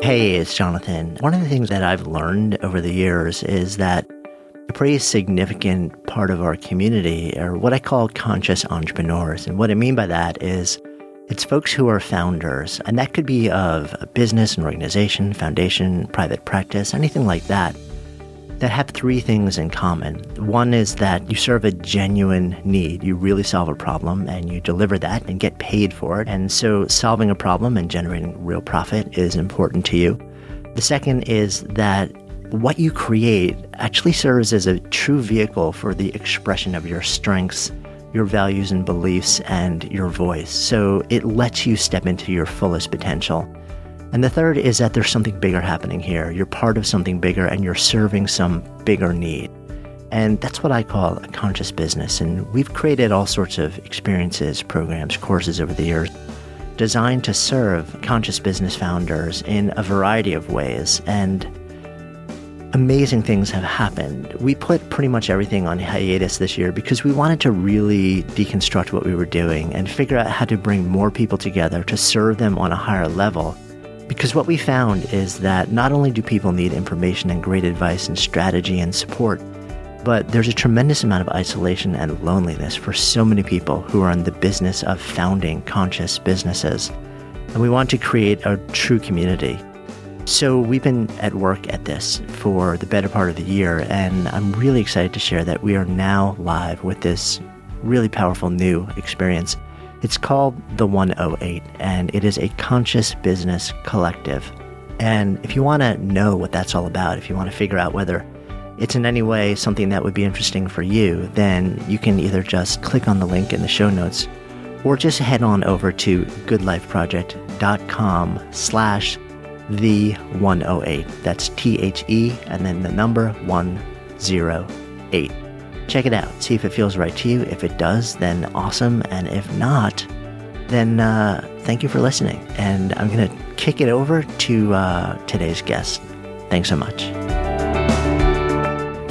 Hey, it's Jonathan. One of the things that I've learned over the years is that a pretty significant part of our community are what I call conscious entrepreneurs. And what I mean by that is it's folks who are founders, and that could be of a business, an organization, foundation, private practice, anything like that, that have three things in common. One is that you serve a genuine need. You really solve a problem and you deliver that and get paid for it. And so solving a problem and generating real profit is important to you. The second is that what you create actually serves as a true vehicle for the expression of your strengths, your values and beliefs, and your voice. So it lets you step into your fullest potential. And the third is that there's something bigger happening here. You're part of something bigger and you're serving some bigger need. And that's what I call a conscious business. And we've created all sorts of experiences, programs, courses over the years designed to serve conscious business founders in a variety of ways. And amazing things have happened. We put pretty much everything on hiatus this year because we wanted to really deconstruct what we were doing and figure out how to bring more people together to serve them on a higher level. Because what we found is that not only do people need information and great advice and strategy and support, but there's a tremendous amount of isolation and loneliness for so many people who are in the business of founding conscious businesses. And we want to create a true community. So we've been at work at this for the better part of the year, and I'm really excited to share that we are now live with this really powerful new experience. It's called the 108, and it is a conscious business collective. And if you want to know what that's all about, if you want to figure out whether it's in any way something that would be interesting for you, then you can either just click on the link in the show notes or just head on over to goodlifeproject.com/the108. That's THE and then the number 108. Check it out. See if it feels right to you. If it does, then awesome. And if not, then thank you for listening. And I'm going to kick it over to today's guest. Thanks so much.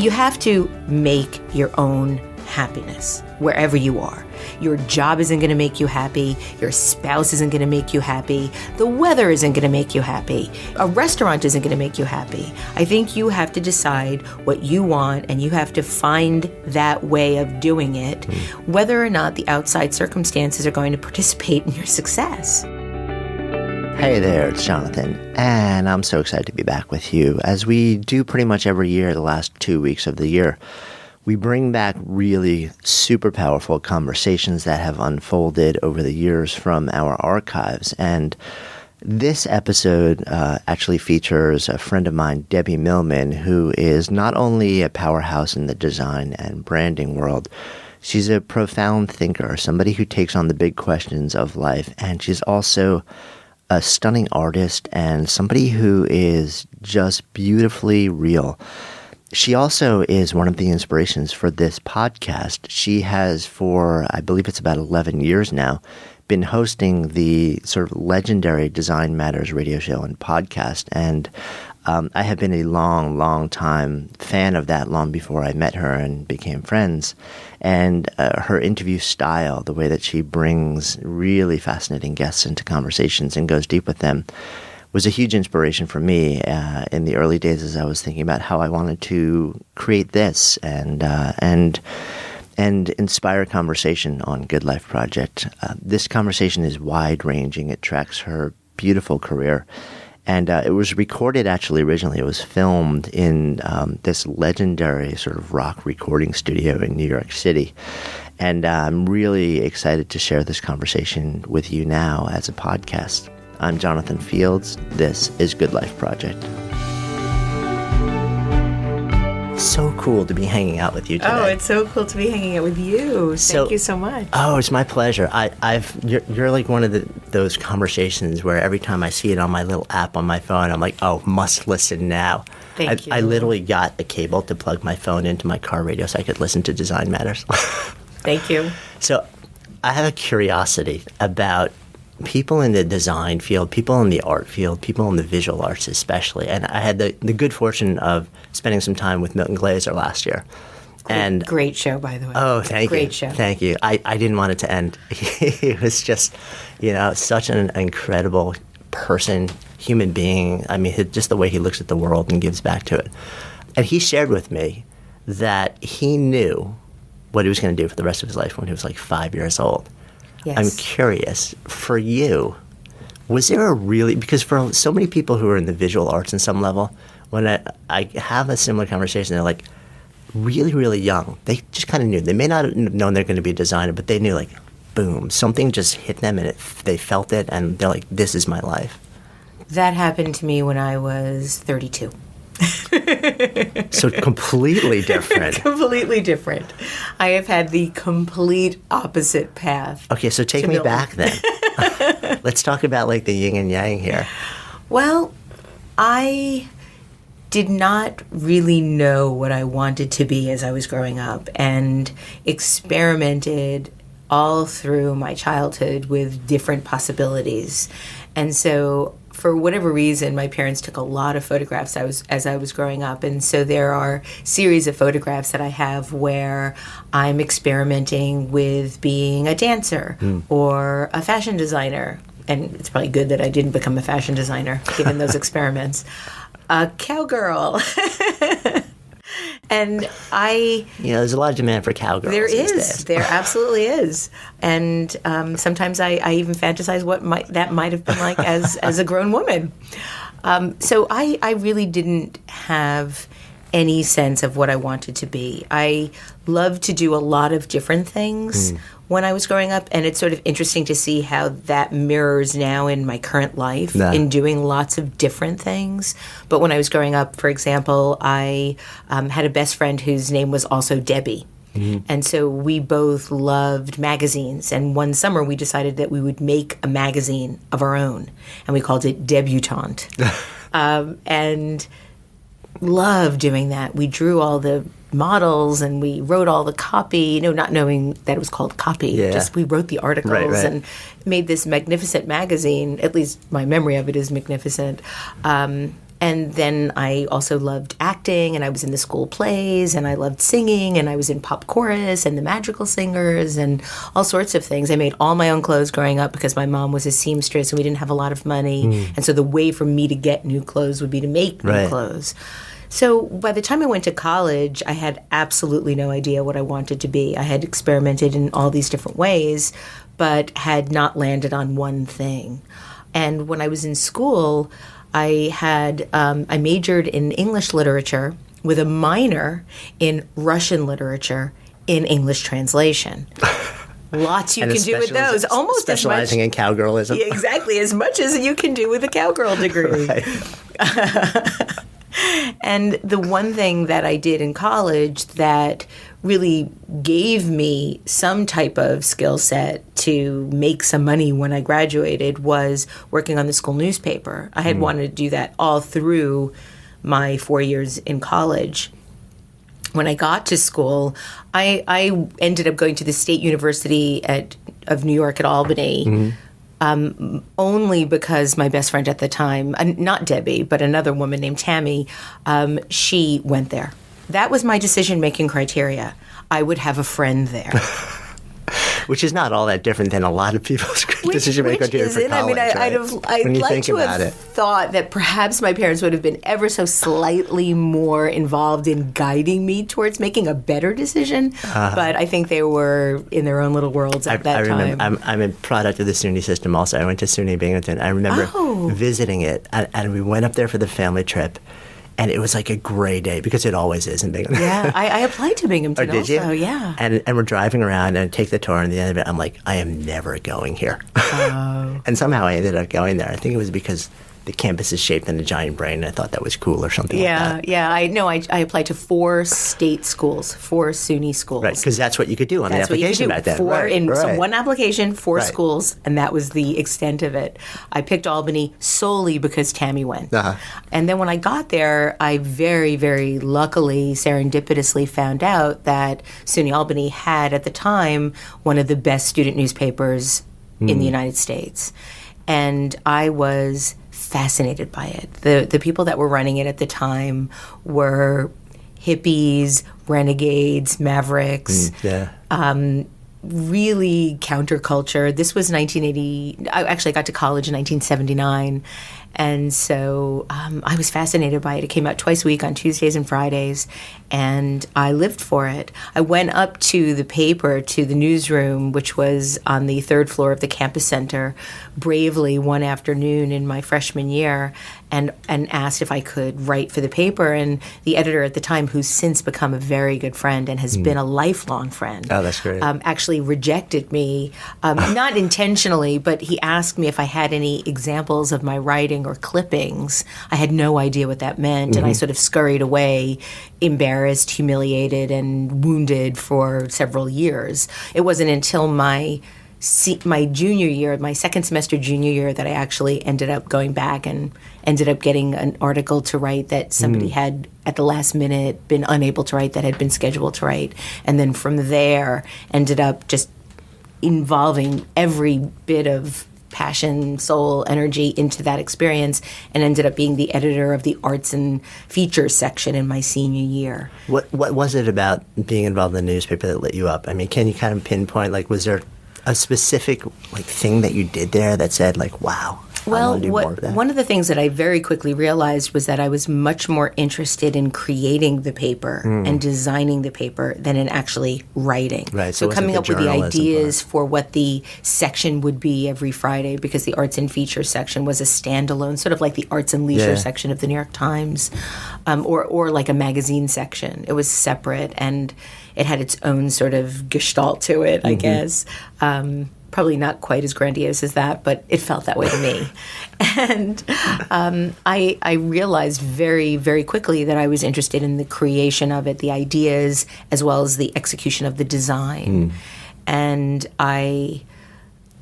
You have to make your own happiness wherever you are. Your job isn't going to make you happy. Your spouse isn't going to make you happy. The weather isn't going to make you happy. A restaurant isn't going to make you happy. I think you have to decide what you want, and you have to find that way of doing it, whether or not the outside circumstances are going to participate in your success. Hey there, it's Jonathan, and I'm so excited to be back with you. As we do pretty much every year, the last 2 weeks of the year, we bring back really super powerful conversations that have unfolded over the years from our archives. And this episode actually features a friend of mine, Debbie Millman, who is not only a powerhouse in the design and branding world, she's a profound thinker, somebody who takes on the big questions of life. And she's also a stunning artist and somebody who is just beautifully real. She also is one of the inspirations for this podcast. She has for, I believe it's about 11 years now, been hosting the sort of legendary Design Matters radio show and podcast. And I have been a long time fan of that long before I met her and became friends. And her interview style, the way that she brings really fascinating guests into conversations and goes deep with them, was a huge inspiration for me in the early days as I was thinking about how I wanted to create this and inspire conversation on Good Life Project. This conversation is wide-ranging. It tracks her beautiful career. And it was recorded actually originally. It was filmed in this legendary sort of rock recording studio in New York City. And I'm really excited to share this conversation with you now as a podcast. I'm Jonathan Fields. This is Good Life Project. So cool to be hanging out with you today. Oh, it's so cool to be hanging out with you. Thank you so much. Oh, it's my pleasure. You're like one of those conversations where every time I see it on my little app on my phone, I'm like, oh, must listen now. Thank you. I literally got a cable to plug my phone into my car radio so I could listen to Design Matters. Thank you. So I have a curiosity about people in the design field, people in the art field, people in the visual arts especially. And I had the good fortune of spending some time with Milton Glaser last year. Great show, by the way. Oh, thank you. Great show. Thank you. I didn't want it to end. He was just, such an incredible person, human being. I mean, just the way he looks at the world and gives back to it. And he shared with me that he knew what he was going to do for the rest of his life when he was like 5 years old. Yes. I'm curious, for you, was there a really, because for so many people who are in the visual arts on some level, when I have a similar conversation, they're like really, really young. They just kind of knew. They may not have known they're going to be a designer, but they knew, like, boom, something just hit them and they felt it, and they're like, this is my life. That happened to me when I was 32. So completely different. Completely different. I have had the complete opposite path. Okay, so take me Millman. back then. Let's talk about like the yin and yang here. Well, I did not really know what I wanted to be as I was growing up, and experimented all through my childhood with different possibilities. And so for whatever reason, my parents took a lot of photographs as I was growing up. And so there are series of photographs that I have where I'm experimenting with being a dancer or a fashion designer. And it's probably good that I didn't become a fashion designer, given those experiments. A cowgirl. And there's a lot of demand for cowgirls. There these is. days. There absolutely is. And sometimes I even fantasize what that might have been like as a grown woman. So I really didn't have any sense of what I wanted to be. I loved to do a lot of different things when I was growing up, and it's sort of interesting to see how that mirrors now in my current life in doing lots of different things. But when I was growing up, for example, I had a best friend whose name was also Debbie. And so we both loved magazines. And one summer we decided that we would make a magazine of our own. And we called it Debutante. And loved doing that. We drew all the models and we wrote all the copy, not knowing that it was called copy. Yeah. Just we wrote the articles and made this magnificent magazine. At least my memory of it is magnificent. And then I also loved acting, and I was in the school plays, and I loved singing, and I was in pop chorus and the Magical Singers and all sorts of things. I made all my own clothes growing up because my mom was a seamstress and we didn't have a lot of money. And so the way for me to get new clothes would be to make new clothes. So by the time I went to college, I had absolutely no idea what I wanted to be. I had experimented in all these different ways, but had not landed on one thing. And when I was in school, I majored in English literature with a minor in Russian literature in English translation. Lots you can do with those. Almost specializing in cowgirlism. Yeah, exactly, as much as you can do with a cowgirl degree. And the one thing that I did in college that really gave me some type of skill set to make some money when I graduated was working on the school newspaper. I had wanted to do that all through my 4 years in college. When I got to school, I ended up going to the State University of New York at Albany. Only because my best friend at the time, not Debbie, but another woman named Tammy, she went there. That was my decision-making criteria. I would have a friend there. Which is not all that different than a lot of people's decision-making criteria for college. I mean, I'd like to have thought that perhaps my parents would have been ever so slightly more involved in guiding me towards making a better decision. But I think they were in their own little worlds at that time. I'm a product of the SUNY system also. I went to SUNY Binghamton. I remember visiting it, and we went up there for the family trip. And it was like a gray day, because it always is in Binghamton. Yeah, I applied to Binghamton did you? also, yeah. And we're driving around and take the tour, and at the end of it, I'm like, I am never going here. And somehow I ended up going there. I think it was because the campus is shaped in a giant brain, and I thought that was cool or something like that. Yeah. I applied to 4 state schools, 4 SUNY schools. Right, because that's what you could do on the application back then. So one application, 4 schools, and that was the extent of it. I picked Albany solely because Tammy went. And then when I got there, I very, very luckily, serendipitously found out that SUNY Albany had, at the time, one of the best student newspapers in the United States. And I was fascinated by it. The people that were running it at the time were hippies, renegades, mavericks, really counterculture. This was 1980. I actually got to college in 1979, And so I was fascinated by it. It came out twice a week on Tuesdays and Fridays, and I lived for it. I went up to the paper, to the newsroom, which was on the third floor of the campus center, bravely one afternoon in my freshman year, and asked if I could write for the paper. And the editor at the time, who's since become a very good friend and has been a lifelong friend, Oh, that's great. actually rejected me, not intentionally, but he asked me if I had any examples of my writing or clippings. I had no idea what that meant, and I sort of scurried away, embarrassed, humiliated, and wounded for several years. It wasn't until my junior year, my second semester junior year, that I actually ended up going back and ended up getting an article to write that somebody had at the last minute been unable to write, that had been scheduled to write. And then from there ended up just involving every bit of passion, soul, energy into that experience, and ended up being the editor of the arts and features section in my senior year. What was it about being involved in the newspaper that lit you up? I mean, can you kind of pinpoint, like, was there a specific thing that you did there that said, like, wow, I want to do more of that? One of the things that I very quickly realized was that I was much more interested in creating the paper and designing the paper than in actually writing. Right. So coming up with the ideas for what the section would be every Friday, because the arts and features section was a standalone, sort of like the arts and leisure section of the New York Times, or like a magazine section. It was separate, and it had its own sort of gestalt to it, I guess. Probably not quite as grandiose as that, but it felt that way to me. And I realized very, very quickly that I was interested in the creation of it, the ideas, as well as the execution of the design. And I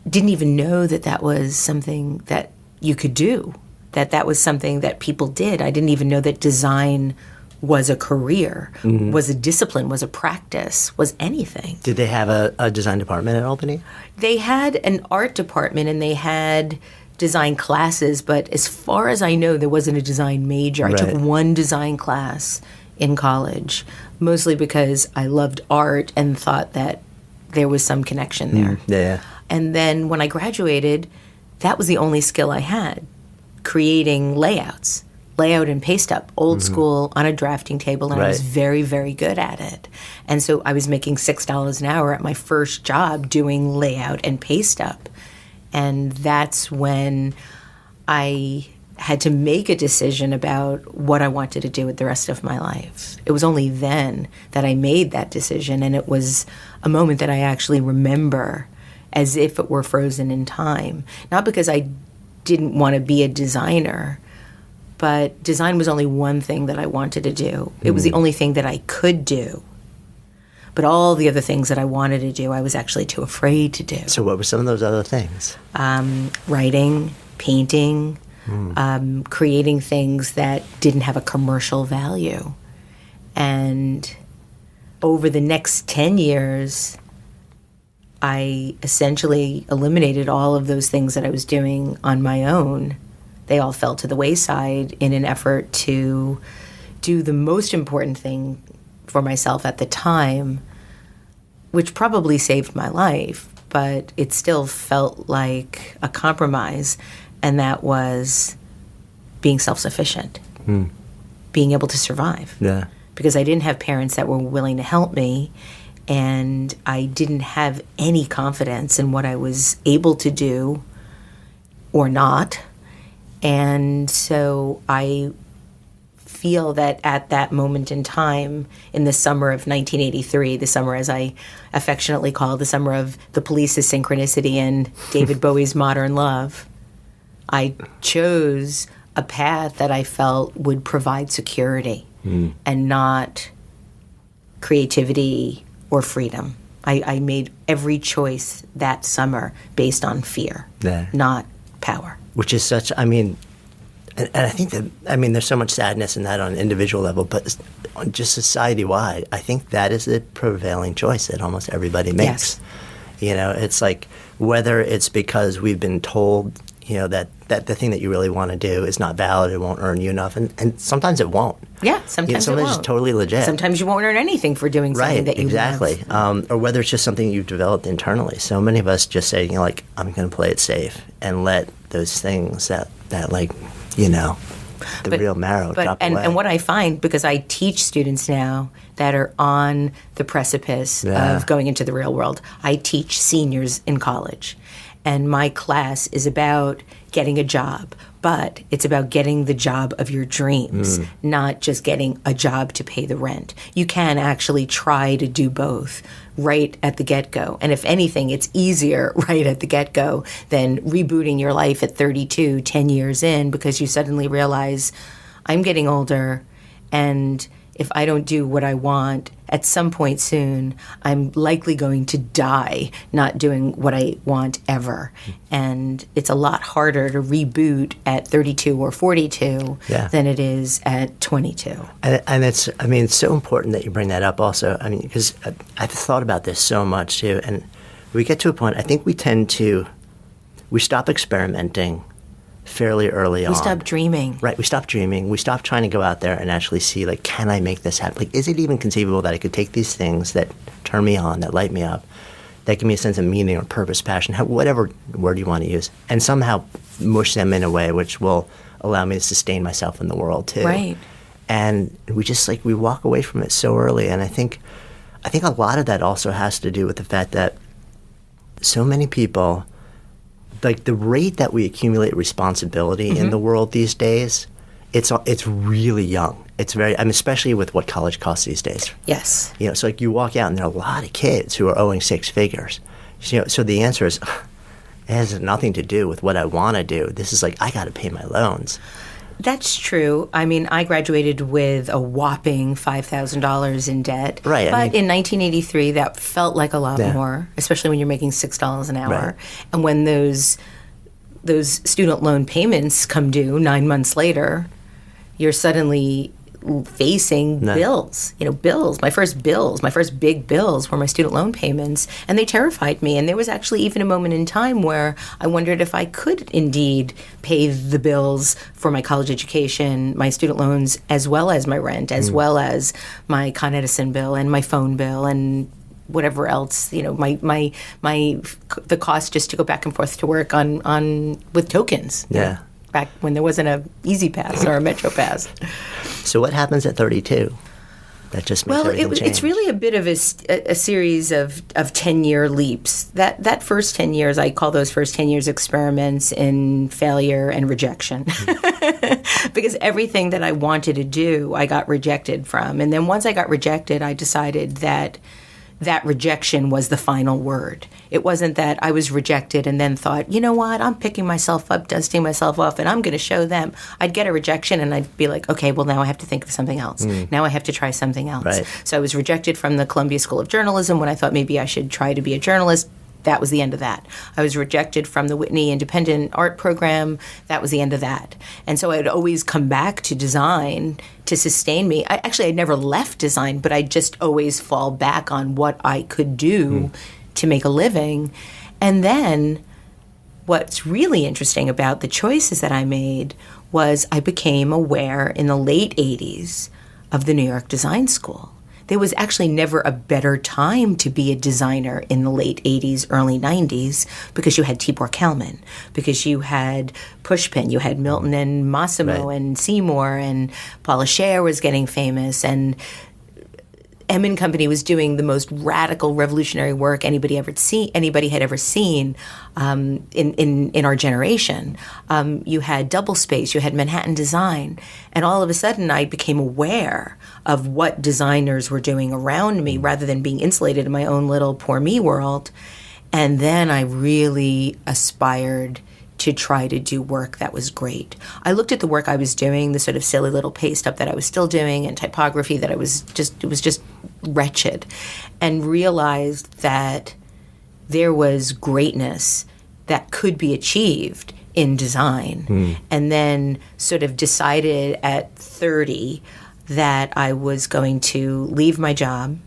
didn't even know that that was something that you could do, that was something that people did. I didn't even know that design was a career, was a discipline, was a practice, was anything. Did they have a design department at Albany? They had an art department, and they had design classes, but as far as I know, there wasn't a design major. Right. I took one design class in college, mostly because I loved art and thought that there was some connection there. Yeah. And then when I graduated, that was the only skill I had, creating layouts. Layout and paste up, old school, on a drafting table, and I was very, very good at it. And so I was making $6 an hour at my first job doing layout and paste up. And that's when I had to make a decision about what I wanted to do with the rest of my life. It was only then that I made that decision, and it was a moment that I actually remember as if it were frozen in time. Not because I didn't want to be a designer, but design was only one thing that I wanted to do. It was the only thing that I could do. But all the other things that I wanted to do, I was actually too afraid to do. So what were some of those other things? Writing, painting, creating things that didn't have a commercial value. And over the next 10 years, I essentially eliminated all of those things that I was doing on my own. They all fell to the wayside in an effort to do the most important thing for myself at the time, which probably saved my life, but it still felt like a compromise, and that was being self-sufficient, being able to survive. Yeah. Because I didn't have parents that were willing to help me, and I didn't have any confidence in what I was able to do or not. And so I feel that at that moment in time, in the summer of 1983, the summer, as I affectionately call it, the summer of The Police's Synchronicity and David Bowie's Modern Love, I chose a path that I felt would provide security and not creativity or freedom. I made every choice that summer based on fear, not power. Which is such, I mean, and I think that, I mean, there's so much sadness in that on an individual level, but on just society-wide, I think that is the prevailing choice that almost everybody makes. Yes. You know, it's like, whether it's because we've been told, you know, that the thing that you really want to do is not valid, it won't earn you enough, and sometimes it won't. Yeah, sometimes it won't. Sometimes it's totally legit. Sometimes you won't earn anything for doing something that you exactly. love. Or whether it's just something you've developed internally. So many of us just say, you know, like, I'm going to play it safe and let those things that that the real marrow dropped away. And what I find, because I teach students now that are on the precipice of going into the real world, I teach seniors in college. And my class is about getting a job, but it's about getting the job of your dreams, not just getting a job to pay the rent. You can actually try to do both right at the get-go. And if anything, it's easier right at the get-go than rebooting your life at 32, 10 years in, because you suddenly realize, I'm getting older, and if I don't do what I want at some point soon, I'm likely going to die not doing what I want ever. And it's a lot harder to reboot at 32 or 42 than it is at 22. And it's so important that you bring that up also. Because I've thought about this so much too. And we get to a point, I think we stop experimenting fairly early on. We stopped dreaming. Right, we stopped dreaming. We stopped trying to go out there and actually see, can I make this happen? Is it even conceivable that I could take these things that turn me on, that light me up, that give me a sense of meaning or purpose, passion, whatever word you want to use, and somehow mush them in a way which will allow me to sustain myself in the world too. Right. And we just we walk away from it so early. And I think a lot of that also has to do with the fact that so many people, the rate that we accumulate responsibility in the world these days, it's really young. It's very, especially with what college costs these days. Yes. So you walk out and there are a lot of kids who are owing six figures. So the answer is, it has nothing to do with what I want to do. This is I got to pay my loans. That's true. I graduated with a whopping $5,000 in debt. Right. But in 1983, that felt like a lot more, especially when you're making $6 an hour. Right. And when those student loan payments come due 9 months later, you're suddenly facing bills. My first big bills were my student loan payments, and they terrified me. And there was actually even a moment in time where I wondered if I could indeed pay the bills for my college education, my student loans, as well as my rent, as well as my Con Edison bill and my phone bill and whatever else, the cost just to go back and forth to work on with tokens. Yeah. Back when there wasn't a Easy Pass or a Metro Pass. So what happens at 32? That just makes everything change. It's really a bit of a series of 10-year leaps. That first 10 years, I call those first 10 years experiments in failure and rejection. Because everything that I wanted to do, I got rejected from. And then once I got rejected, I decided that rejection was the final word. It wasn't that I was rejected and then thought, you know what, I'm picking myself up, dusting myself off, and I'm going to show them. I'd get a rejection and I'd be like, okay, well, now I have to think of something else. Now I have to try something else. Right. So I was rejected from the Columbia School of Journalism when I thought maybe I should try to be a journalist. That was the end of that. I was rejected from the Whitney Independent Art Program. That was the end of that. And so I'd always come back to design to sustain me. I'd never left design, but I'd just always fall back on what I could do to make a living. And then what's really interesting about the choices that I made was I became aware in the late 80s of the New York Design School. There was actually never a better time to be a designer in the late 80s, early 90s, because you had Tibor Kalman, because you had Pushpin, you had Milton and Massimo and Seymour, and Paula Scher was getting famous, and M & Company was doing the most radical, revolutionary work anybody had ever seen in our generation. You had Double Space, you had Manhattan Design, and all of a sudden I became aware of what designers were doing around me rather than being insulated in my own little poor me world. And then I really aspired to try to do work that was great. I looked at the work I was doing, the sort of silly little paste up that I was still doing, and typography that it was just wretched, and realized that there was greatness that could be achieved in design. And then sort of decided at 30 that I was going to leave my job.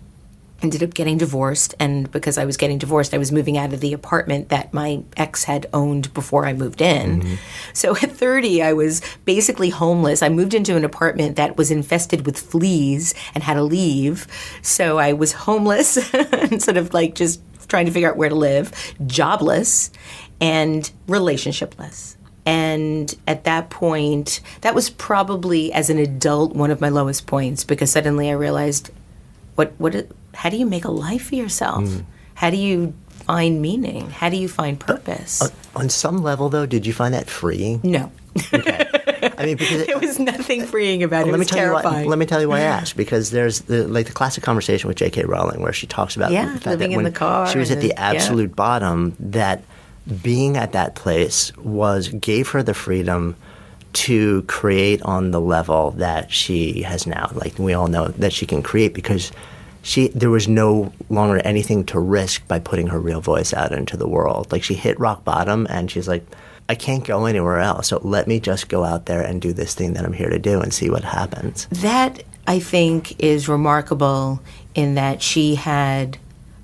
Ended up getting divorced, and because I was getting divorced, I was moving out of the apartment that my ex had owned before I moved in. So at 30, I was basically homeless. I moved into an apartment that was infested with fleas and had to leave. So I was homeless and sort of just trying to figure out where to live, jobless, and relationshipless. And at that point, that was probably, as an adult, one of my lowest points, because suddenly I realized, how do you make a life for yourself? How do you find meaning? How do you find purpose? On some level, though, did you find that freeing? No. Okay. I mean, because there was nothing freeing about it. It was terrifying. Let me tell you why I asked. Because there's the classic conversation with J.K. Rowling where she talks about the fact living that when in the car. She was at the absolute bottom, that being at that place gave her the freedom to create on the level that she has now. Like, we all know that she can create because there was no longer anything to risk by putting her real voice out into the world. Like, she hit rock bottom and she's like, I can't go anywhere else, so let me just go out there and do this thing that I'm here to do and see what happens. That, I think, is remarkable in that she had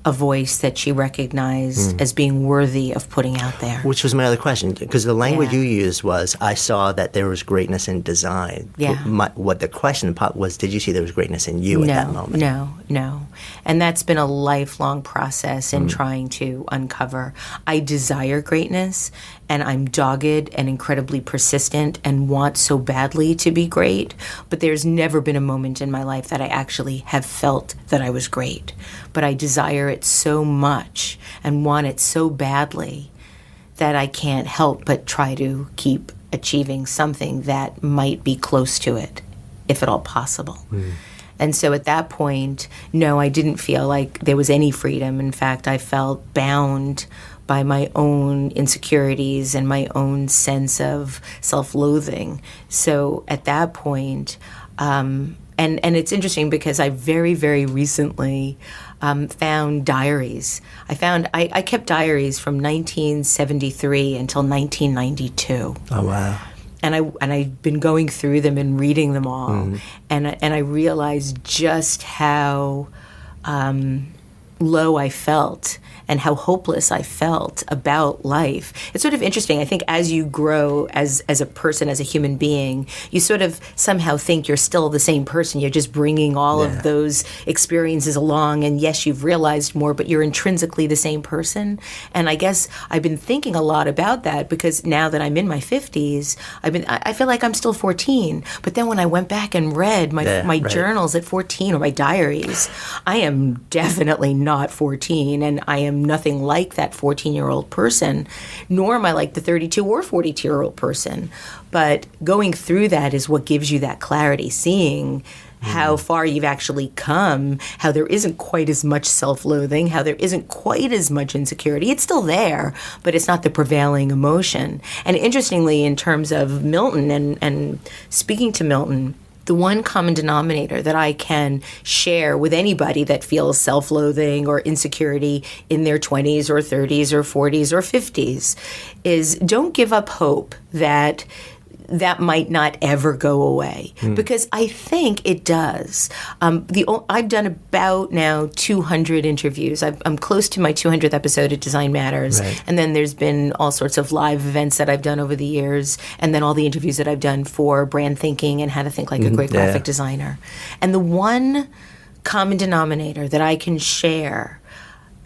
a voice that she recognized as being worthy of putting out there. Which was my other question, because the language you used was, I saw that there was greatness in design. Yeah. What the question was, did you see there was greatness in you at that moment? No. And that's been a lifelong process in trying to uncover. I desire greatness, and I'm dogged and incredibly persistent and want so badly to be great, but there's never been a moment in my life that I actually have felt that I was great. But I desire it so much and want it so badly that I can't help but try to keep achieving something that might be close to it, if at all possible. And so at that point, no, I didn't feel like there was any freedom. In fact, I felt bound by my own insecurities and my own sense of self-loathing. So at that point, and it's interesting because I very, very recently found diaries. I kept diaries from 1973 until 1992. Oh, wow. And I've been going through them and reading them all, and I realized just how low I felt and how hopeless I felt about life. It's sort of interesting. I think as you grow as a person, as a human being, you sort of somehow think you're still the same person. You're just bringing all of those experiences along, and yes, you've realized more, but you're intrinsically the same person. And I guess I've been thinking a lot about that because now that I'm in my 50s, I feel like I'm still 14. But then when I went back and read my journals at 14 or my diaries, I am definitely not 14, and I am nothing like that 14-year-old person, nor am I like the 32 or 42-year-old person. But going through that is what gives you that clarity, seeing how far you've actually come, how there isn't quite as much self-loathing, how there isn't quite as much insecurity. It's still there, but it's not the prevailing emotion. And interestingly, in terms of Milton and speaking to Milton, the one common denominator that I can share with anybody that feels self-loathing or insecurity in their 20s or 30s or 40s or 50s is don't give up hope that might not ever go away, because I think it does. I've done about now 200 interviews. I'm close to my 200th episode at Design Matters, and then there's been all sorts of live events that I've done over the years, and then all the interviews that I've done for brand thinking and how to think like a great graphic designer. And the one common denominator that I can share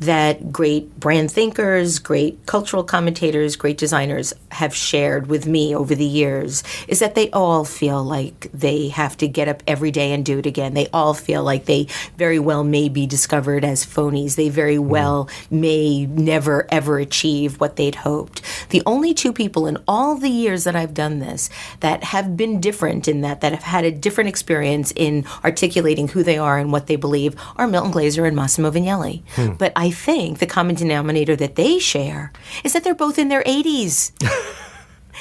that great brand thinkers, great cultural commentators, great designers have shared with me over the years is that they all feel like they have to get up every day and do it again. They all feel like they very well may be discovered as phonies. They very well may never, ever achieve what they'd hoped. The only two people in all the years that I've done this that have been different in that have had a different experience in articulating who they are and what they believe are Milton Glaser and Massimo Vignelli. But I think the common denominator that they share is that they're both in their 80s.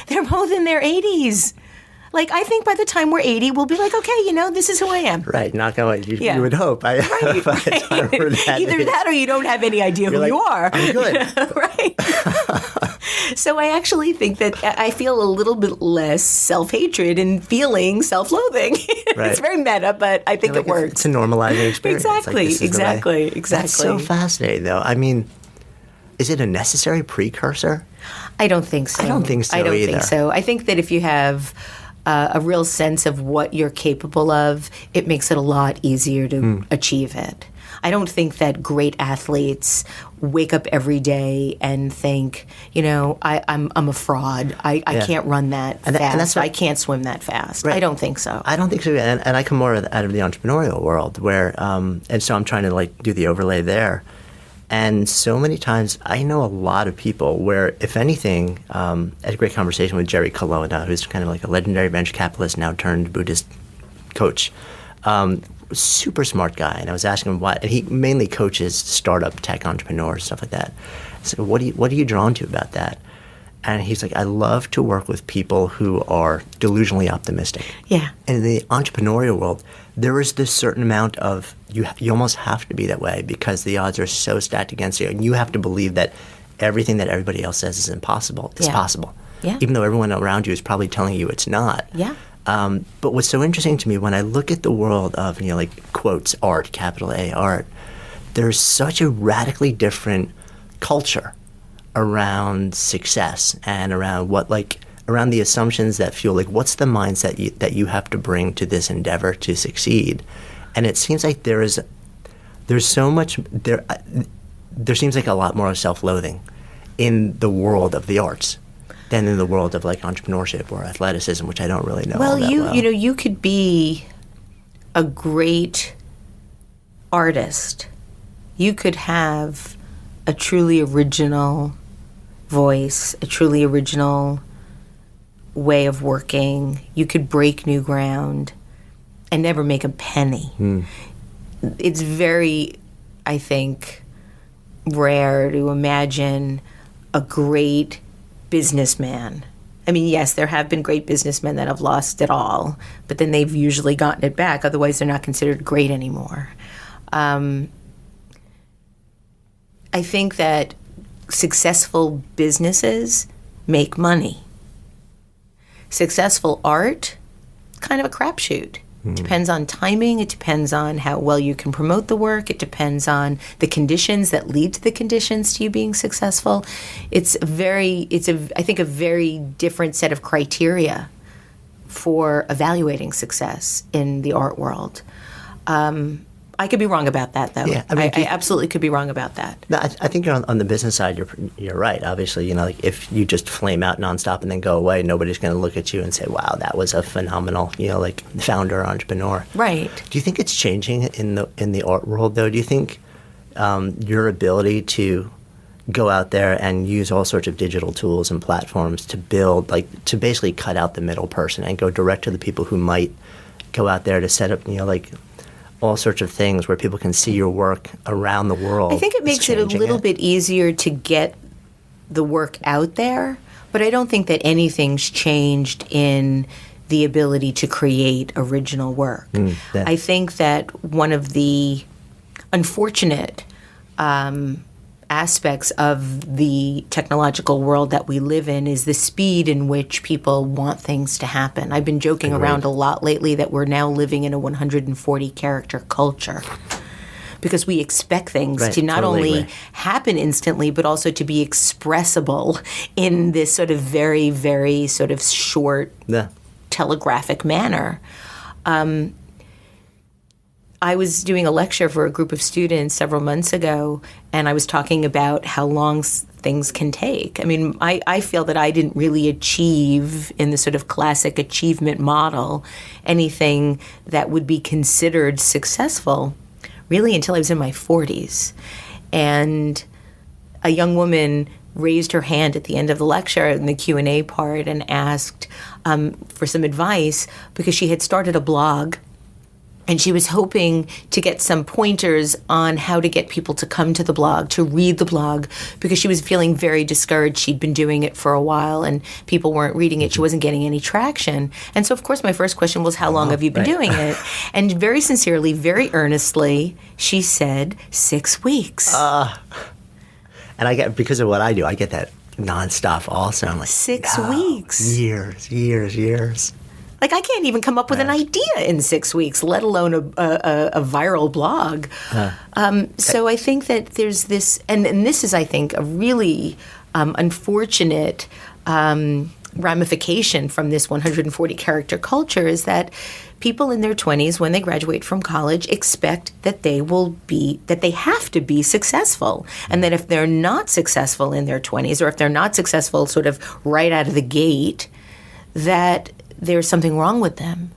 They're both in their 80s. Like, I think by the time we're 80, we'll be like, okay, this is who I am. Right, not going to, you would hope. Right. Either that or you don't have any idea who you are. I'm good. Right. So I actually think that I feel a little bit less self-hatred and feeling self-loathing. Right. It's very meta, but I think it works. It's a normalizing experience. Exactly. That's so fascinating, though. I mean, is it a necessary precursor? I don't think so. I don't think so. I think that if you have a real sense of what you're capable of, it makes it a lot easier to achieve it. I don't think that great athletes wake up every day and think, I'm a fraud. I can't run that fast. And that's I can't swim that fast. Right. I don't think so. I don't think so. And I come more out of the entrepreneurial world where, and so I'm trying to do the overlay there. And so many times I know a lot of people where, if anything, I had a great conversation with Jerry Colonna, who's kind of like a legendary venture capitalist now turned Buddhist coach. Super smart guy. And I was asking him why. And he mainly coaches startup tech entrepreneurs, stuff like that. So what are you drawn to about that? And he's like, I love to work with people who are delusionally optimistic. Yeah. And in the entrepreneurial world, there is this certain amount of, you almost have to be that way because the odds are so stacked against you. And you have to believe that everything that everybody else says is impossible. It's possible. Yeah. Even though everyone around you is probably telling you it's not. Yeah. But what's so interesting to me when I look at the world of, quotes, art, capital A, art, there's such a radically different culture around success and around around the assumptions that fuel, what's the mindset that you have to bring to this endeavor to succeed. And it seems like there's so much, there seems like a lot more self-loathing in the world of the arts than in the world of entrepreneurship or athleticism, which I don't really know. Well, you could be a great artist. You could have a truly original voice, a truly original way of working. You could break new ground and never make a penny. It's very, I think, rare to imagine a great businessman. I mean, yes, there have been great businessmen that have lost it all, but then they've usually gotten it back. Otherwise, they're not considered great anymore. I think that successful businesses make money. Successful art, kind of a crapshoot. It depends on timing. It depends on how well you can promote the work. It depends on the conditions that lead to the conditions to you being successful. I think a very different set of criteria for evaluating success in the art world. I could be wrong about that, though. Yeah, I absolutely could be wrong about that. No, I think you're on the business side. You're right. Obviously, if you just flame out nonstop and then go away, nobody's going to look at you and say, "Wow, that was a phenomenal, founder or entrepreneur." Right. Do you think it's changing in the art world, though? Do you think your ability to go out there and use all sorts of digital tools and platforms to build, to basically cut out the middle person and go direct to the people who might go out there to set up, all sorts of things where people can see your work around the world? I think it makes it a little bit easier to get the work out there, but I don't think that anything's changed in the ability to create original work. I think that one of the unfortunate aspects of the technological world that we live in is the speed in which people want things to happen. I've been joking around a lot lately that we're now living in a 140-character culture because we expect things to not only happen instantly, but also to be expressible in this sort of very, very sort of short, telegraphic manner. I was doing a lecture for a group of students several months ago, and I was talking about how long things can take. I mean, I feel that I didn't really achieve, in the sort of classic achievement model, anything that would be considered successful really until I was in my 40s. And a young woman raised her hand at the end of the lecture in the Q&A part and asked for some advice because she had started a blog. And she was hoping to get some pointers on how to get people to come to the blog, to read the blog, because she was feeling very discouraged. She'd been doing it for a while and people weren't reading it. She wasn't getting any traction. And so, of course, my first question was, how long have you been doing it? And very sincerely, very earnestly, she said, 6 weeks. And I get, because of what I do, I get that nonstop also. I'm like, 6 weeks. Years. Like, I can't even come up with an idea in 6 weeks, let alone a viral blog. So I think that there's this, and this is, I think, a really unfortunate ramification from this 140 character culture is that people in their 20s, when they graduate from college, expect that they have to be successful. And that if they're not successful in their 20s, or if they're not successful sort of right out of the gate, that there's something wrong with them.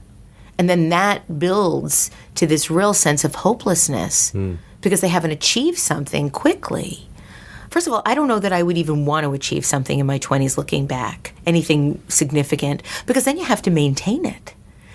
And then that builds to this real sense of hopelessness because they haven't achieved something quickly. First of all, I don't know that I would even want to achieve something in my 20s looking back, anything significant, because then you have to maintain it.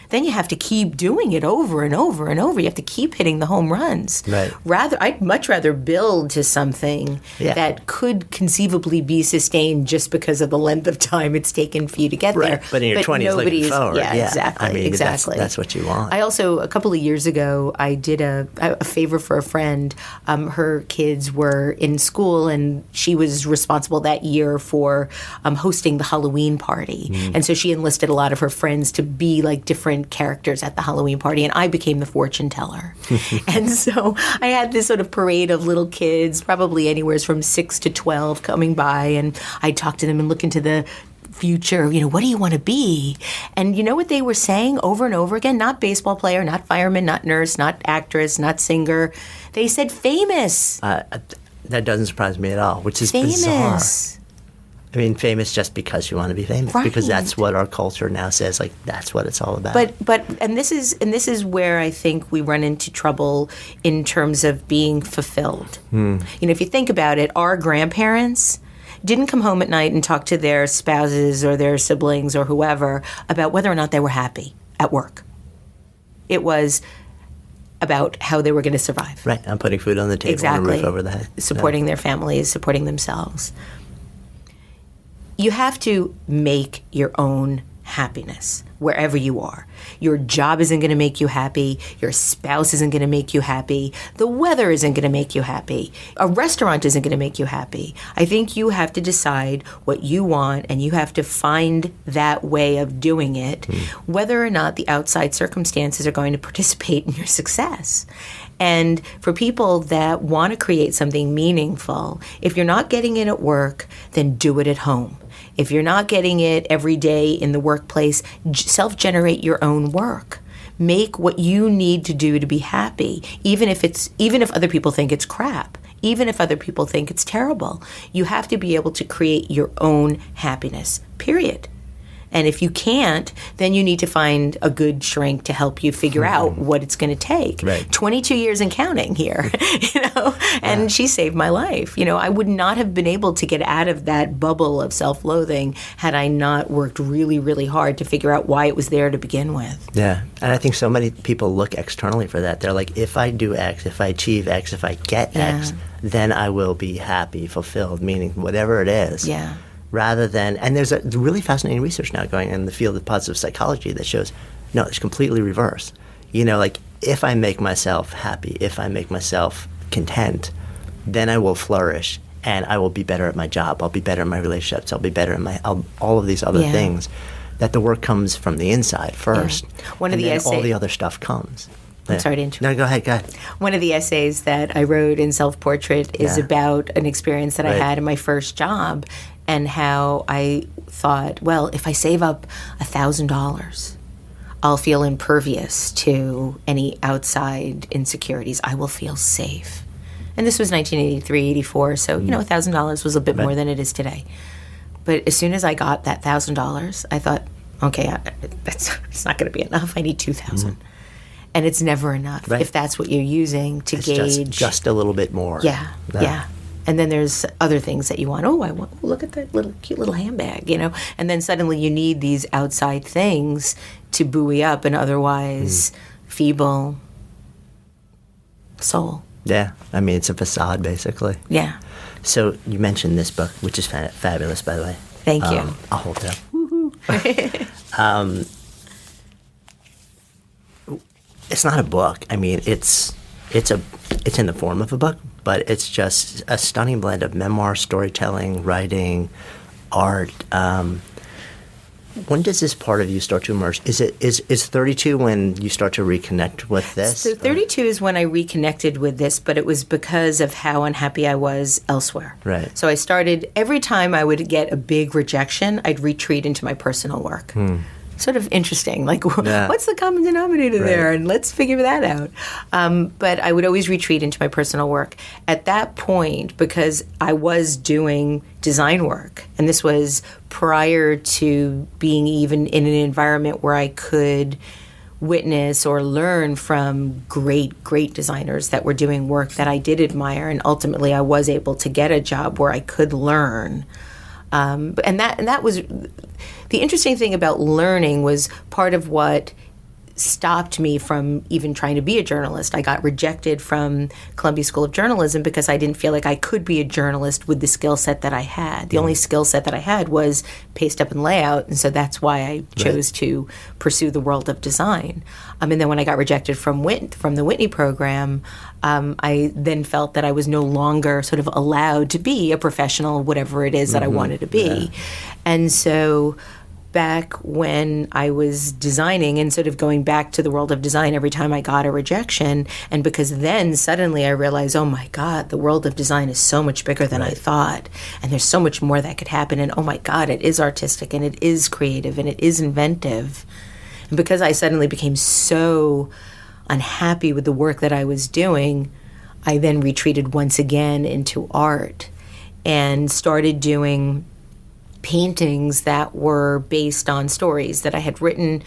Then you have to keep doing it over and over and over. You have to keep hitting the home runs. Right. I'd much rather build to something that could conceivably be sustained just because of the length of time it's taken for you to get there. But in your 20s, looking forward. Yeah, exactly. I mean, exactly. That's what you want. I also, a couple of years ago, I did a favor for a friend. Her kids were in school, and she was responsible that year for hosting the Halloween party. And so she enlisted a lot of her friends to be like different characters at the Halloween party, and I became the fortune teller. And so I had this sort of parade of little kids, probably anywhere from 6 to 12, coming by, and I talked to them and look into the future, what do you want to be? And you know what they were saying over and over again? Not baseball player, not fireman, not nurse, not actress, not singer. They said famous. That doesn't surprise me at all, which is famous. Bizarre. I mean, famous just because you want to be famous, because that's what our culture now says. Like, that's what it's all about. And this is where I think we run into trouble in terms of being fulfilled. If you think about it, our grandparents didn't come home at night and talk to their spouses or their siblings or whoever about whether or not they were happy at work. It was about how they were going to survive. Right. I'm putting food on the table and a roof over the head. Supporting their families, supporting themselves. You have to make your own happiness wherever you are. Your job isn't going to make you happy. Your spouse isn't going to make you happy. The weather isn't going to make you happy. A restaurant isn't going to make you happy. I think you have to decide what you want, and you have to find that way of doing it, whether or not the outside circumstances are going to participate in your success. And for people that want to create something meaningful, if you're not getting it at work, then do it at home. If you're not getting it every day in the workplace, self-generate your own work. Make what you need to do to be happy, even if other people think it's crap, even if other people think it's terrible. You have to be able to create your own happiness, period. And if you can't, then you need to find a good shrink to help you figure out what it's going to take. Right. 22 years and counting here, and she saved my life. I would not have been able to get out of that bubble of self-loathing had I not worked really, really hard to figure out why it was there to begin with. Yeah. And I think so many people look externally for that. They're like, if I do X, if I achieve X, if I get X, then I will be happy, fulfilled, meaning whatever it is. Yeah. Rather than, and there's a really fascinating research now going in the field of positive psychology that shows, no, it's completely reverse. Like if I make myself happy, if I make myself content, then I will flourish and I will be better at my job. I'll be better in my relationships. I'll be better in all of these other things. That the work comes from the inside first. One of the essays, all the other stuff comes. I'm sorry to interrupt. No, go ahead. One of the essays that I wrote in Self-Portrait is about an experience that I had in my first job, and how I thought, well, if I save up $1,000, I'll feel impervious to any outside insecurities. I will feel safe. And this was 1983, 84, so, $1,000 was a bit more than it is today. But as soon as I got that $1,000, I thought, okay, it's not going to be enough. I need $2,000. And it's never enough if that's what you're using to gauge. Just a little bit more. Yeah. And then there's other things that you want. Look at that cute little handbag, And then suddenly you need these outside things to buoy up an otherwise feeble soul. Yeah. I mean, it's a facade, basically. Yeah. So you mentioned this book, which is fabulous, by the way. Thank you. I'll hold it up. Woohoo. It's not a book. I mean, it's in the form of a book, but it's just a stunning blend of memoir, storytelling, writing, art. When does this part of you start to emerge? Is 32 when you start to reconnect with this? So 32 is when I reconnected with this, but it was because of how unhappy I was elsewhere. Right. So I started, every time I would get a big rejection, I'd retreat into my personal work. Sort of interesting, like what's the common denominator there, and let's figure that out. But I would always retreat into my personal work. At that point, because I was doing design work, and this was prior to being even in an environment where I could witness or learn from great designers that were doing work that I did admire, and ultimately I was able to get a job where I could learn. And that was the interesting thing about learning. Was part of what stopped me from even trying to be a journalist. I got rejected from Columbia School of Journalism because I didn't feel like I could be a journalist with the skill set that I had. The only skill set that I had was paste up and layout, and so that's why I chose to pursue the world of design. And then when I got rejected from the Whitney program, I then felt that I was no longer sort of allowed to be a professional, whatever it is that I wanted to be. And so back when I was designing and sort of going back to the world of design every time I got a rejection, and because then suddenly I realized, oh my God, the world of design is so much bigger than I thought, and there's so much more that could happen, and oh my God, it is artistic, and it is creative, and it is inventive. And because I suddenly became so unhappy with the work that I was doing, I then retreated once again into art and started doing paintings that were based on stories that I had written,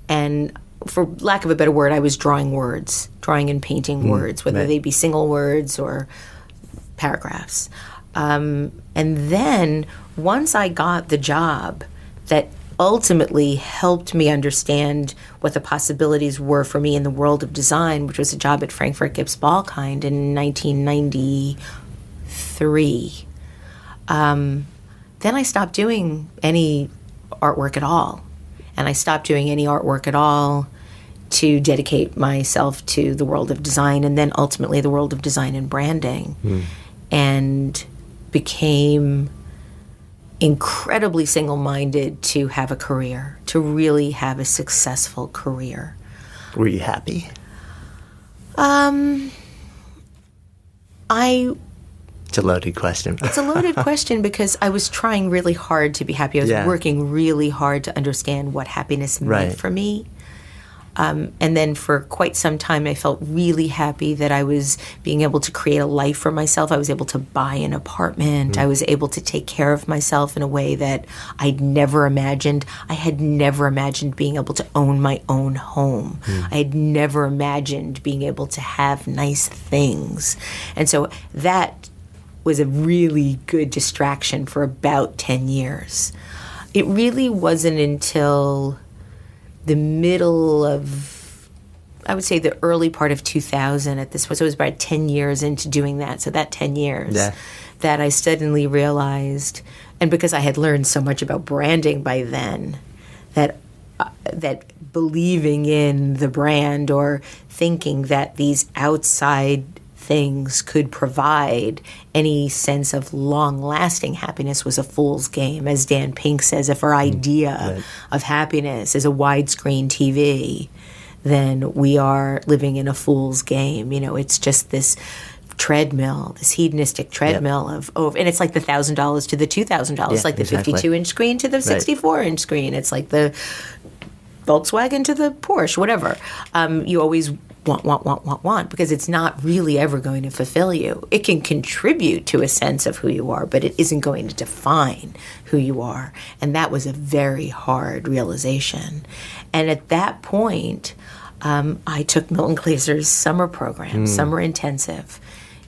and for lack of a better word, I was drawing and painting words, whether they be single words or paragraphs. And then once I got the job that ultimately helped me understand what the possibilities were for me in the world of design, which was a job at Frankfurt Gibbs Balkind in 1993, then I stopped doing any artwork at all. And I stopped doing any artwork at all to dedicate myself to the world of design, and then ultimately the world of design and branding, and became incredibly single-minded to have a career, to really have a successful career. Were you happy? It's a loaded question. It's a loaded question because I was trying really hard to be happy. I was working really hard to understand what happiness meant for me. And then for quite some time, I felt really happy that I was being able to create a life for myself. I was able to buy an apartment. I was able to take care of myself in a way that I'd never imagined. I had never imagined being able to own my own home. I had never imagined being able to have nice things. And so that was a really good distraction for about 10 years. It really wasn't until the middle of, I would say the early part of 2000 at this point, so it was about 10 years into doing that, so that 10 years, that I suddenly realized, and because I had learned so much about branding by then, that believing in the brand or thinking that these outside things could provide any sense of long-lasting happiness was a fool's game. As Dan Pink says, if our idea of happiness is a widescreen TV, then we are living in a fool's game. You know, it's just this treadmill, this hedonistic treadmill of and it's like the $1,000 to the $2,000, like the 52-inch screen to the 64-inch screen. It's like the Volkswagen to the Porsche, whatever. You always want, because it's not really ever going to fulfill you. It can contribute to a sense of who you are, but it isn't going to define who you are. And that was a very hard realization. And at that point, I took Milton Glaser's summer program, Summer Intensive,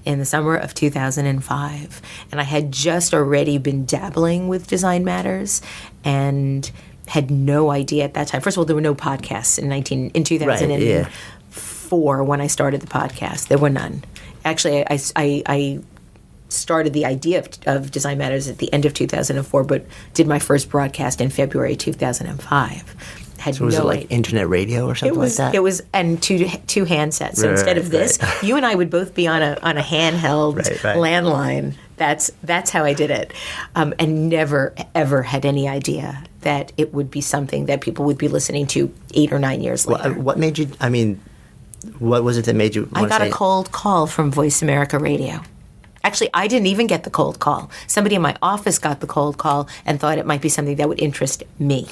in the summer of 2005. And I had just already been dabbling with Design Matters and had no idea at that time. First of all, there were no podcasts in 2004 when I started the podcast. There were none. Actually, I started the idea of Design Matters at the end of 2004, but did my first broadcast in February 2005. So was it like internet radio or something like that? It was, and two handsets. So instead of this, you and I would both be on a handheld landline. That's how I did it, and never ever had any idea that it would be something that people would be listening to 8 or 9 years later. What made you, what was it that made you I got a cold call from Voice America Radio. Actually, I didn't even get the cold call. Somebody in my office got the cold call and thought it might be something that would interest me.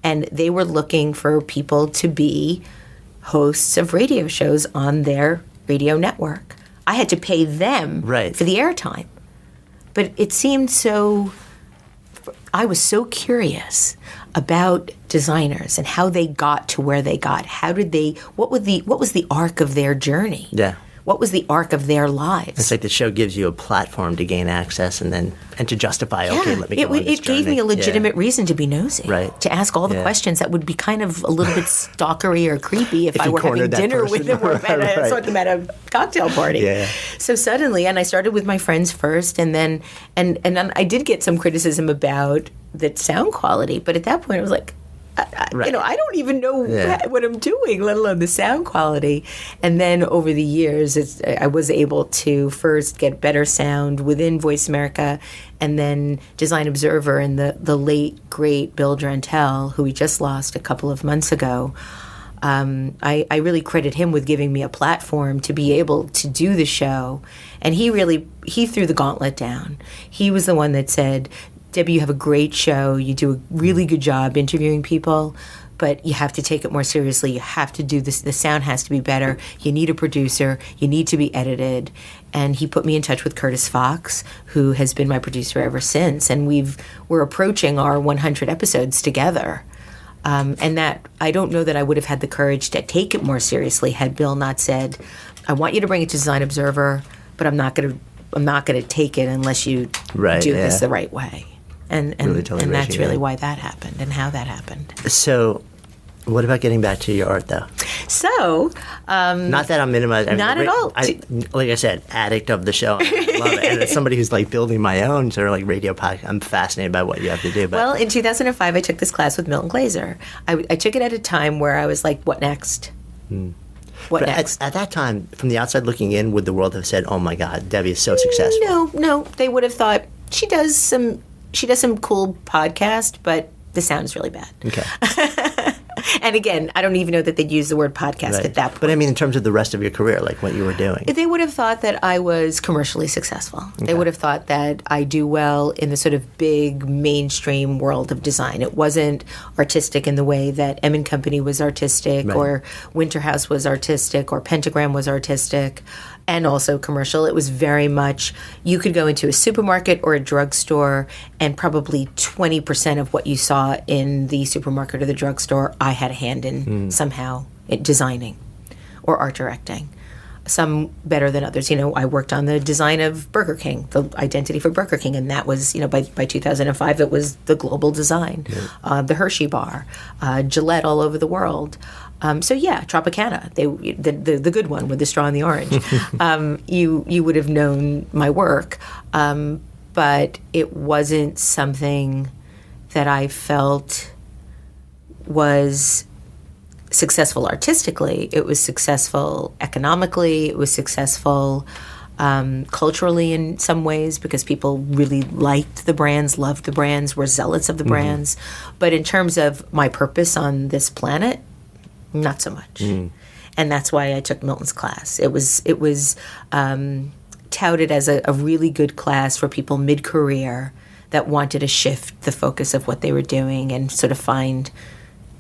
And they were looking for people to be hosts of radio shows on their radio network. I had to pay them for the airtime. But it seemed so... I was so curious about designers and how they got to where they got. How did they... What was the arc of their journey? Yeah. What was the arc of their lives? It's like the show gives you a platform to gain access and to justify, okay, let me go on this It gave me a legitimate reason to be nosy. Right. To ask all the questions that would be kind of a little bit stalkery or creepy if I were having dinner with them or saw them at a cocktail party. Yeah. So suddenly, and I started with my friends first, and then I did get some criticism about the sound quality, but at that point I was like, I don't even know what I'm doing, let alone the sound quality. And then over the years, I was able to first get better sound within Voice America, and then Design Observer and the late, great Bill Drantel, who we just lost a couple of months ago. I really credit him with giving me a platform to be able to do the show. And he threw the gauntlet down. He was the one that said, Debbie, you have a great show. You do a really good job interviewing people, but you have to take it more seriously. You have to do this. The sound has to be better. You need a producer. You need to be edited. And he put me in touch with Curtis Fox, who has been my producer ever since. And we're approaching our 100 episodes together. And that I don't know that I would have had the courage to take it more seriously had Bill not said, I want you to bring it to Design Observer, but I'm not going to take it unless you do this the right way. And that's really why that happened and how that happened. So what about getting back to your art, though? So... not that I'm minimizing. Not at all. Like I said, addict of the show. I love it. And as somebody who's like building my own sort of like radio podcast, I'm fascinated by what you have to do. But. Well, in 2005, I took this class with Milton Glaser. I took it at a time where I was like, what next? What next? At that time, from the outside looking in, would the world have said, oh my God, Debbie is so successful? No. They would have thought, she does some cool podcast, but the sound is really bad. Okay. And again, I don't even know that they'd use the word podcast at that point. But I mean, in terms of the rest of your career, like what you were doing. They would have thought that I was commercially successful. Okay. They would have thought that I do well in the sort of big mainstream world of design. It wasn't artistic in the way that M & Company was artistic, or Winterhouse was artistic, or Pentagram was artistic, and also commercial. It was very much, you could go into a supermarket or a drugstore, and probably 20% of what you saw in the supermarket or the drugstore, I had a hand in somehow designing or art directing. Some better than others. I worked on the design of Burger King, the identity for Burger King, and that was, by 2005, it was the global design. Yeah. The Hershey bar, Gillette all over the world. Tropicana, the good one with the straw and the orange. You would have known my work, but it wasn't something that I felt was successful artistically. It was successful economically. It was successful culturally in some ways, because people really liked the brands, loved the brands, were zealots of the brands. But in terms of my purpose on this planet, not so much. And that's why I took Milton's class. It was touted as a really good class for people mid-career that wanted to shift the focus of what they were doing and sort of find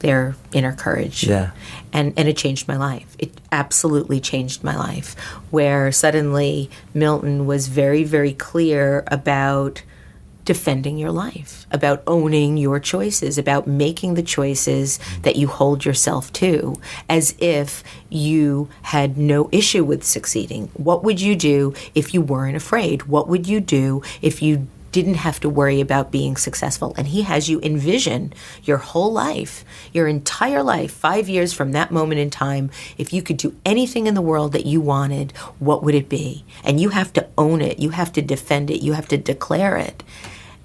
their inner courage. Yeah. And it changed my life. It absolutely changed my life, where suddenly Milton was very, very clear about defending your life, about owning your choices, about making the choices that you hold yourself to, as if you had no issue with succeeding. What would you do if you weren't afraid? What would you do if you didn't have to worry about being successful? And he has you envision your whole life, your entire life, 5 years from that moment in time. If you could do anything in the world that you wanted, what would it be? And you have to own it. You have to defend it. You have to declare it.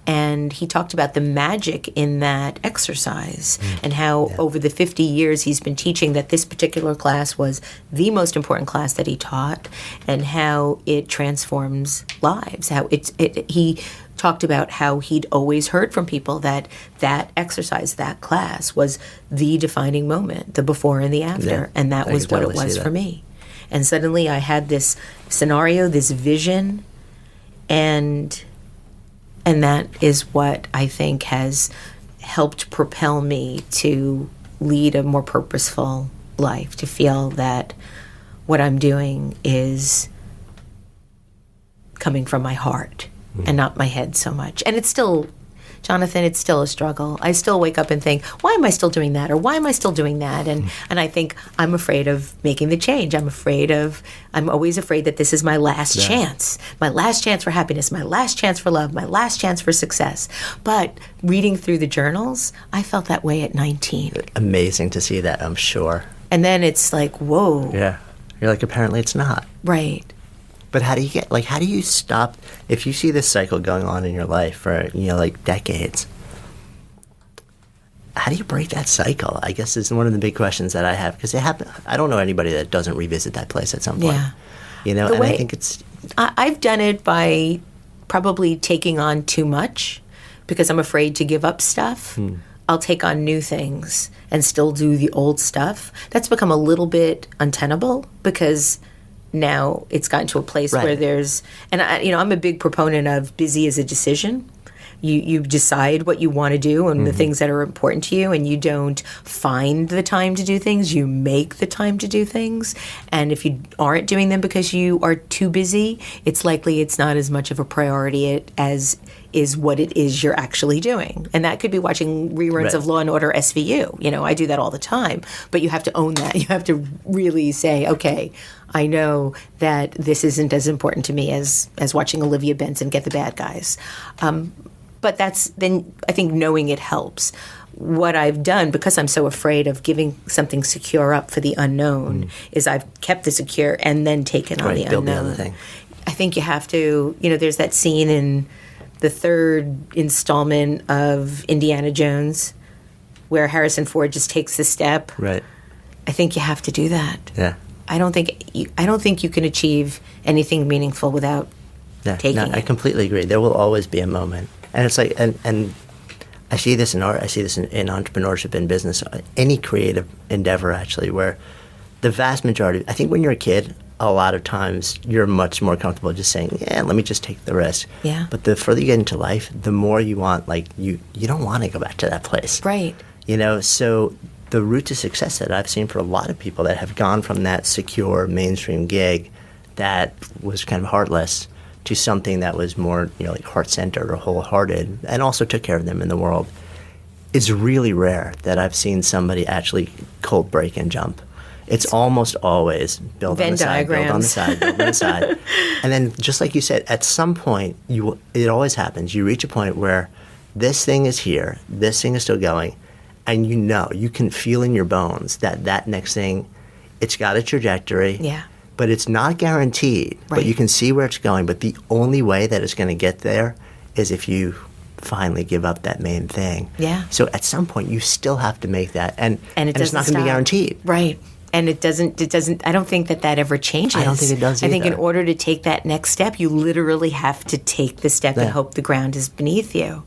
And he talked about the magic in that exercise and how over the 50 years he's been teaching that this particular class was the most important class that he taught, and how it transforms lives, how he talked about how he'd always heard from people that exercise, that class was the defining moment, the before and the after. Yeah, and that I was can what it totally was see for that. me. And suddenly I had this scenario, this vision, and that is what I think has helped propel me to lead a more purposeful life, to feel that what I'm doing is coming from my heart and not my head so much. And it's still, Jonathan, it's still a struggle. I still wake up and think, why am I still doing that? Or why am I still doing that? And I think I'm afraid of making the change. I'm always afraid that this is my last chance. My last chance for happiness, my last chance for love, my last chance for success. But reading through the journals, I felt that way at 19. Amazing to see that, I'm sure. And then it's like, whoa. Yeah. You're like, apparently it's not. Right. But how do you stop, if you see this cycle going on in your life for, like decades, how do you break that cycle? I guess is one of the big questions that I have, because I don't know anybody that doesn't revisit that place at some point. Yeah. I think it's... I've done it by probably taking on too much because I'm afraid to give up stuff. I'll take on new things and still do the old stuff. That's become a little bit untenable because now it's gotten to a place where there's, and I'm a big proponent of busy as a decision. You decide what you want to do and the things that are important to you, and you don't find the time to do things. You make the time to do things. And if you aren't doing them because you are too busy, it's likely it's not as much of a priority as is what it is you're actually doing. And that could be watching reruns of Law and Order SVU. I do that all the time. But you have to own that. You have to really say, okay, I know that this isn't as important to me as watching Olivia Benson get the bad guys. But then I think knowing it helps. What I've done, because I'm so afraid of giving something secure up for the unknown, is I've kept the secure and then taken on the build unknown. the other thing. I think you have to, there's that scene in the third installment of Indiana Jones where Harrison Ford just takes the step. Right. I think you have to do that. Yeah. I don't think you can achieve anything meaningful without taking it. I completely agree. There will always be a moment. And it's like, and I see this in art, I see this in entrepreneurship and business, any creative endeavor actually, where the vast majority, I think when you're a kid, a lot of times you're much more comfortable just saying, yeah, let me just take the risk. Yeah. But the further you get into life, the more you want, you don't want to go back to that place. Right. So the route to success that I've seen for a lot of people that have gone from that secure mainstream gig that was kind of heartless to something that was more, like heart-centered or wholehearted, and also took care of them in the world, is really rare that I've seen somebody actually cold break and jump. It's almost always build on the side, build on the side, build on the side. And then, just like you said, at some point, it always happens. You reach a point where this thing is here, this thing is still going, and you can feel in your bones that next thing, it's got a trajectory. Yeah. But it's not guaranteed. Right. But you can see where it's going. But the only way that it's going to get there is if you finally give up that main thing. Yeah. So at some point, you still have to make that. And it's not doesn't going to be stop. guaranteed. Right. And it doesn't, I don't think that ever changes. I don't think it does I think in either. order to take that next step, you literally have to take the step and hope the ground is beneath you.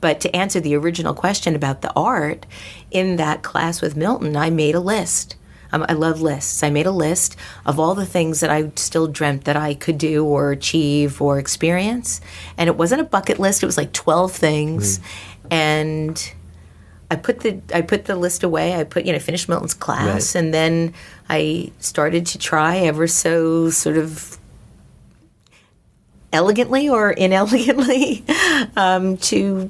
But to answer the original question about the art, in that class with Milton, I made a list. I love lists. I made a list of all the things that I still dreamt that I could do or achieve or experience. And it wasn't a bucket list. It was like 12 things. And I put the list away. I finished Milton's class. Right. And then I started to try ever so sort of elegantly or inelegantly to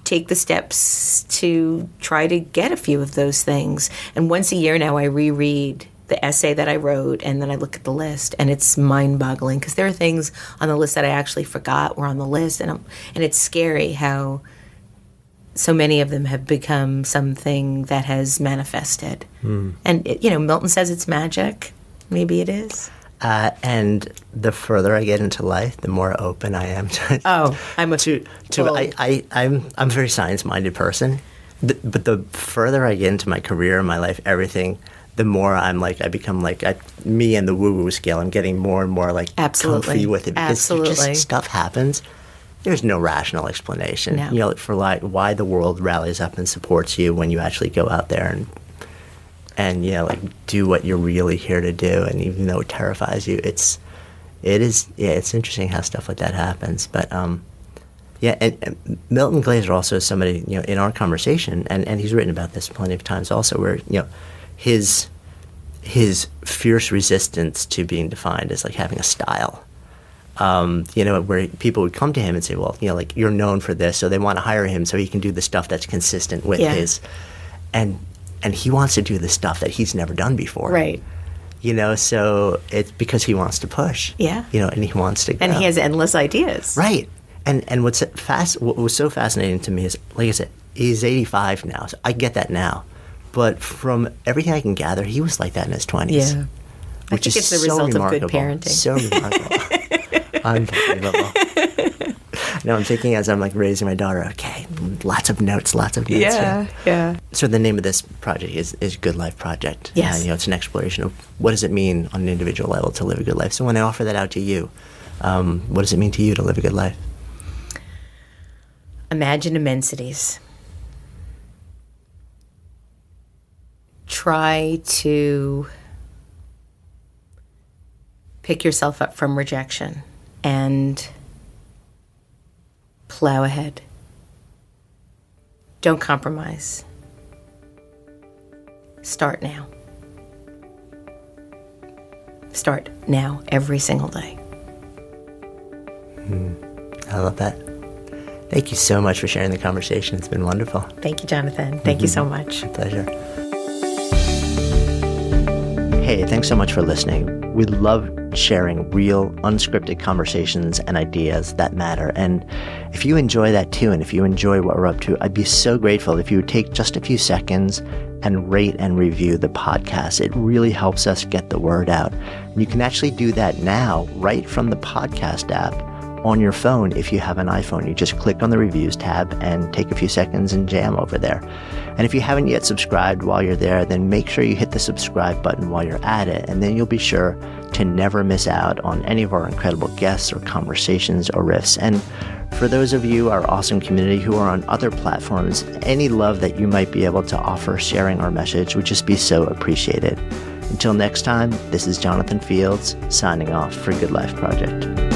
take the steps to try to get a few of those things. And once a year now I reread the essay that I wrote, and then I look at the list, and it's mind-boggling because there are things on the list that I actually forgot were on the list, and it's scary how so many of them have become something that has manifested. And Milton says it's magic. Maybe it is. And the further I get into life, the more open I am to. I'm I'm a very science-minded person, but the further I get into my career, my life, everything, the more I become me and the woo-woo scale. I'm getting more and more Absolutely. comfy with it because Absolutely. stuff happens there's no rational explanation, No. for why the world rallies up and supports you when you actually go out there and do what you're really here to do. And even though it terrifies you, it's interesting how stuff like that happens. But and Milton Glaser also is somebody, in our conversation, and he's written about this plenty of times also, where, his fierce resistance to being defined as like having a style. Where people would come to him and say, well, you're known for this, so they want to hire him so he can do the stuff that's consistent with his, and he wants to do the stuff that he's never done before. Right. So it's because he wants to push. Yeah. And he wants to go. And he has endless ideas. Right. And what was so fascinating to me is, like I said, he's 85 now, so I get that now. But from everything I can gather, he was like that in his 20s. Yeah. Which I think is it's the so result remarkable. of good parenting. So remarkable. Unbelievable. I'm thinking as I'm like raising my daughter, okay, lots of notes. Yeah, here. yeah. So the name of this project is Good Life Project. Yes. It's an exploration of what does it mean on an individual level to live a good life. So when I offer that out to you, what does it mean to you to live a good life? Imagine immensities. Try to pick yourself up from rejection and plow ahead. Don't compromise. Start now. Start now, every single day. I love that. Thank you so much for sharing the conversation. It's been wonderful. Thank you, Jonathan. Thank you so much. My pleasure. Hey, thanks so much for listening. We love sharing real, unscripted conversations and ideas that matter. And if you enjoy that too, and if you enjoy what we're up to, I'd be so grateful if you would take just a few seconds and rate and review the podcast. It really helps us get the word out. And you can actually do that now right from the podcast app on your phone. If you have an iPhone, you just click on the reviews tab and take a few seconds and jam over there. And if you haven't yet subscribed while you're there, then make sure you hit the subscribe button while you're at it, and then you'll be sure to never miss out on any of our incredible guests or conversations or riffs. And for those of you, our awesome community who are on other platforms, any love that you might be able to offer sharing our message would just be so appreciated. Until next time, this is Jonathan Fields signing off for Good Life Project.